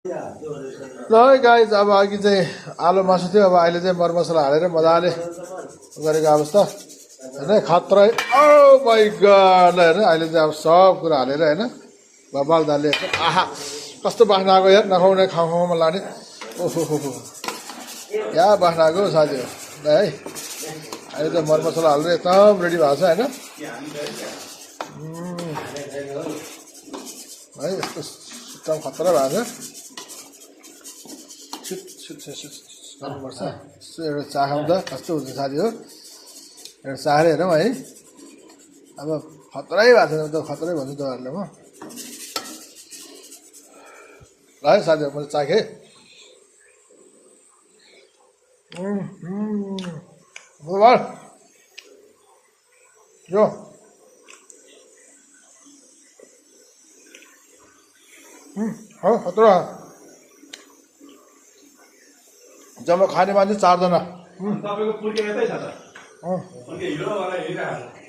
ल है गाइज अब अघि चाहिँ आलु मासु थियो अब अहिले चाहिँ मरमसला हालेर मजाले गरेको अवस्था होइन खत्रै ओ माइ गॉड होइन अहिले चाहिँ अब सब कुरा हालेर होइन बबाल दालले आहा कस्तो बास्ना आएको यार नखाउने खाउमा लाने ओहो हो या बास्ना आएको साथीहरू ल है अहिले चाहिँ मरमसला हालेर एकदम रेडी भएको छ होइन है यस्तो एकदम खतरा भएको छ गर्नुपर्छ यस्तो एउटा चाह खाउँदा कस्तो हुन्छ साथी हो एउटा चाहेर हेरौँ है अब खतरै भएको छैन त खतरै भन्छु तपाईँहरूलाई म ल है साथीहरू मैले चाखेँ यो हो खतरा जम्मा खाने मान्छे 4 जना तपाईँको पुर्के यतै छ त पुर्के हिरो भनेर हिँडिरहेको छ